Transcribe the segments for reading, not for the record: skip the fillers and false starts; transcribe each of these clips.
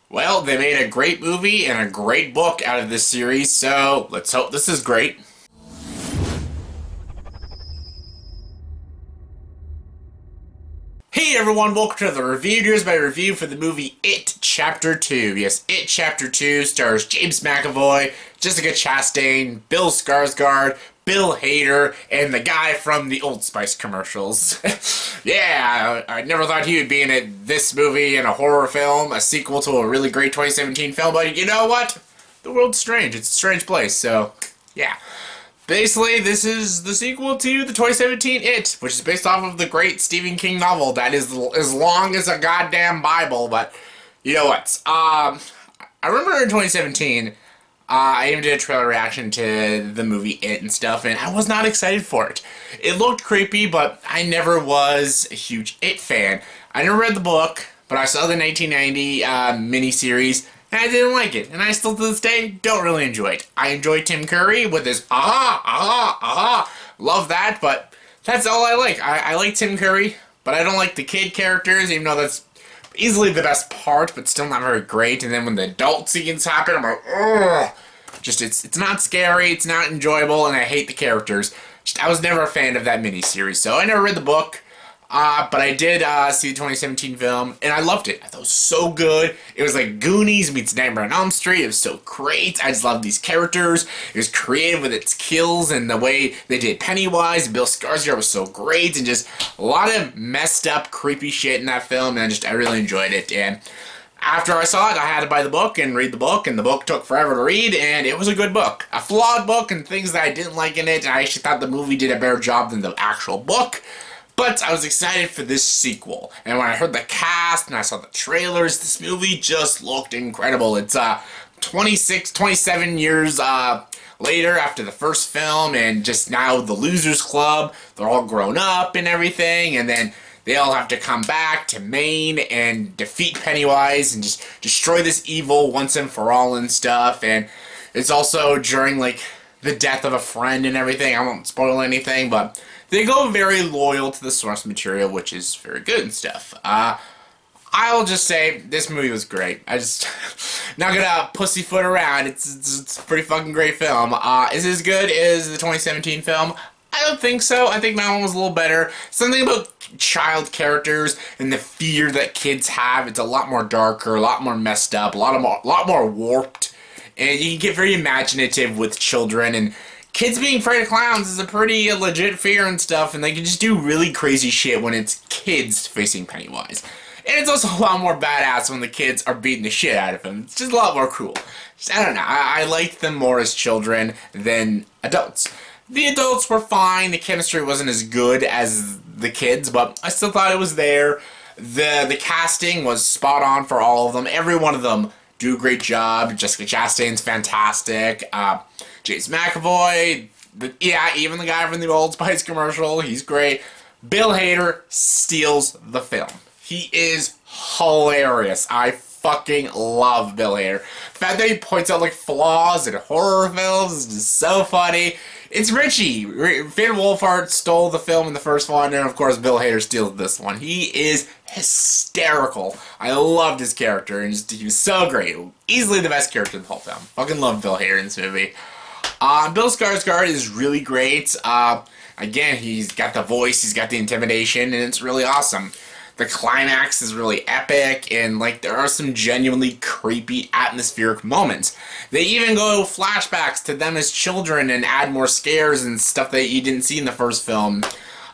Well, they made a great movie and a great book out of this series, so let's hope this is great. Hey everyone, welcome to the review. Here's my review for the movie It Chapter 2. Yes, It Chapter 2 stars James McAvoy, Jessica Chastain, Bill Skarsgård, Bill Hader, and the guy from the Old Spice commercials. Yeah, I never thought he would be in this movie in a horror film, a sequel to a really great 2017 film, but you know what? The world's strange. It's a strange place, so yeah. Basically, this is the sequel to the 2017 It, which is based off of the great Stephen King novel that is as long as a goddamn Bible, but you know what? I remember in 2017, I even did a trailer reaction to the movie It and stuff, and I was not excited for it. It looked creepy, but I never was a huge It fan. I never read the book, but I saw the 1990 miniseries, and I didn't like it, and I still to this day don't really enjoy it. I enjoy Tim Curry with his love that, but that's all I like. I like Tim Curry, but I don't like the kid characters, even though that's easily the best part, but still not very great. And then when the adult scenes happen, I'm like, ugh. Just, it's not scary, it's not enjoyable, and I hate the characters. Just, I was never a fan of that miniseries, so I never read the book. But I did see the 2017 film, and I loved it. I thought it was so good. It was like Goonies meets Nightmare on Elm Street. It was so great. I just loved these characters. It was creative with its kills and the way they did Pennywise. And Bill Skarsgård was so great, and just a lot of messed up, creepy shit in that film, and I really enjoyed it. And after I saw it, I had to buy the book and read the book, and the book took forever to read, and it was a good book. A flawed book and things that I didn't like in it, and I actually thought the movie did a better job than the actual book. But I was excited for this sequel, and when I heard the cast and I saw the trailers, this movie just looked incredible. It's 27 years later after the first film, and just now the Losers Club, they're all grown up and everything, and then they all have to come back to Maine and defeat Pennywise and just destroy this evil once and for all and stuff. And it's also during like the death of a friend and everything. I won't spoil anything, but they go very loyal to the source material, which is very good and stuff. I'll just say this movie was great. I just not gonna pussyfoot around. It's a pretty fucking great film. Is it as good as the 2017 film? I don't think so. I think that one was a little better. Something about child characters and the fear that kids have. It's a lot more darker, a lot more messed up, a lot more warped, and you can get very imaginative with children. And kids being afraid of clowns is a pretty legit fear and stuff, and they can just do really crazy shit when it's kids facing Pennywise. And it's also a lot more badass when the kids are beating the shit out of him. It's just a lot more cool. I don't know. I liked them more as children than adults. The adults were fine. The chemistry wasn't as good as the kids, but I still thought it was there. The casting was spot on for all of them. Every one of them do a great job. Jessica Chastain's fantastic. James McAvoy, even the guy from the Old Spice commercial, he's great. Bill Hader steals the film. He is hilarious. I fucking love Bill Hader. The fact that he points out like flaws in horror films is just so funny. It's Richie. Finn Wolfhard stole the film in the first one, and of course Bill Hader steals this one. He is hysterical. I loved his character, and he was so great. Easily the best character in the whole film. Fucking love Bill Hader in this movie. Bill Skarsgård is really great. Again, he's got the voice, he's got the intimidation, and it's really awesome. The climax is really epic, and like there are some genuinely creepy atmospheric moments. They even go flashbacks to them as children and add more scares and stuff that you didn't see in the first film.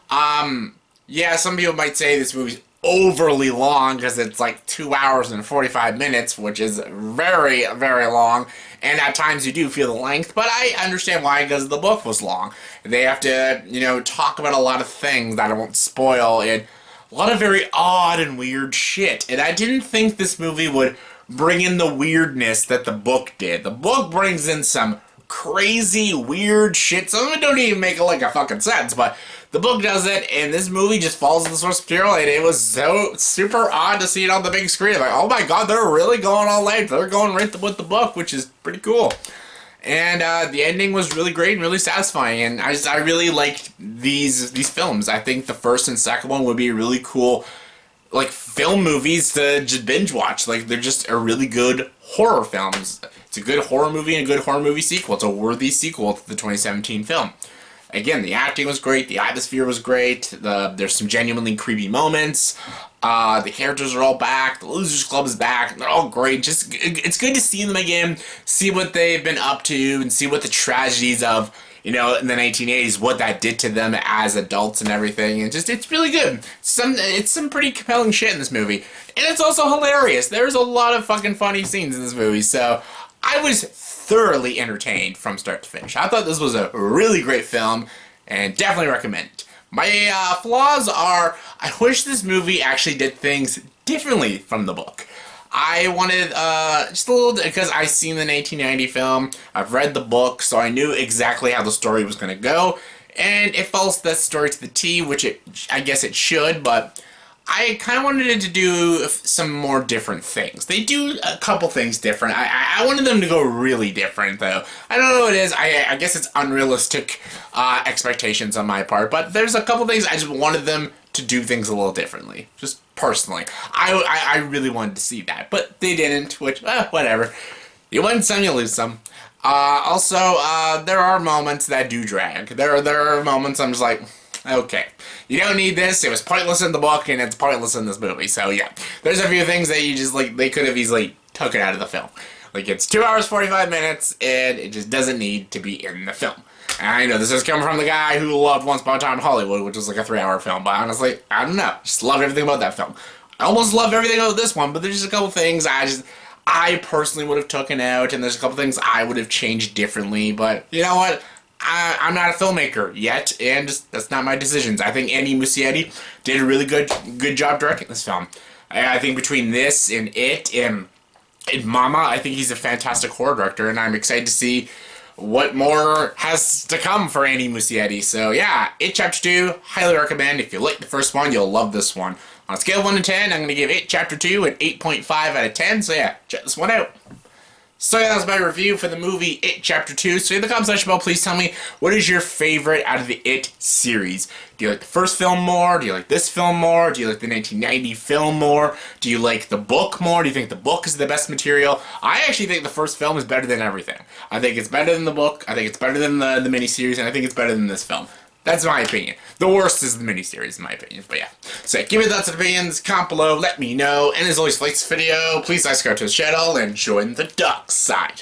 Yeah, some people might say this movie's overly long because it's like 2 hours and 45 minutes, which is very, very long. And at times you do feel the length, but I understand why, because the book was long. They have to, talk about a lot of things that I won't spoil, and a lot of very odd and weird shit. And I didn't think this movie would bring in the weirdness that the book did. The book brings in some crazy, weird shit. Some of it don't even make like a fucking sense, but the book does it, and this movie just follows the source material, and it was so super odd to see it on the big screen. Like, oh my god, they're really going all out. They're going right with the book, which is pretty cool. And the ending was really great and really satisfying, and I really liked these films. I think the first and second one would be really cool like film movies to just binge watch. Like they're just a really good horror films. It's a good horror movie and a good horror movie sequel. It's a worthy sequel to the 2017 film. Again, the acting was great, the atmosphere was great, there's some genuinely creepy moments, the characters are all back, the Losers Club is back, they're all great. Just, it's good to see them again, see what they've been up to, and see what the tragedies of, in the 1980s, what that did to them as adults and everything, and just, it's really good. It's some pretty compelling shit in this movie, and it's also hilarious. There's a lot of fucking funny scenes in this movie, so I was thoroughly entertained from start to finish. I thought this was a really great film, and definitely recommend it. My flaws are, I wish this movie actually did things differently from the book. I wanted just a little, because I've seen the 1990 film, I've read the book, so I knew exactly how the story was going to go, and it follows that story to the T, which I guess it should, but I kind of wanted it to do some more different things. They do a couple things different. I wanted them to go really different, though. I don't know what it is. I guess it's unrealistic expectations on my part, but there's a couple things I just wanted them to do things a little differently. Just personally. I really wanted to see that, but they didn't, which, whatever. You win some, you lose some. Also, there are moments that do drag. There are moments I'm just like, okay, you don't need this. It was pointless in the book, and it's pointless in this movie. So yeah, there's a few things that you just they could have easily took it out of the film. Like it's 2 hours 45 minutes, and it just doesn't need to be in the film. And I know this is coming from the guy who loved Once Upon a Time in Hollywood, which was like a 3-hour film. But honestly, I don't know. Just loved everything about that film. I almost loved everything about this one, but there's just a couple things I personally would have taken out, and there's a couple things I would have changed differently. But you know what? I'm not a filmmaker yet, and that's not my decisions. I think Andy Muschietti did a really good job directing this film. I think between this and It and Mama, I think he's a fantastic horror director, and I'm excited to see what more has to come for Andy Muschietti. So yeah, It Chapter 2, highly recommend. If you like the first one, you'll love this one. On a scale of 1 to 10, I'm going to give It Chapter 2 an 8.5 out of 10, so yeah, check this one out. So yeah, that was my review for the movie It Chapter 2. So in the comment section below, please tell me, what is your favorite out of the It series? Do you like the first film more? Do you like this film more? Do you like the 1990 film more? Do you like the book more? Do you think the book is the best material? I actually think the first film is better than everything. I think it's better than the book, I think it's better than the miniseries, and I think it's better than this film. That's my opinion. The worst is the miniseries, in my opinion. But yeah. So give me your thoughts and opinions, comment below, let me know. And as always, like this video, please subscribe to the channel and join the dark side.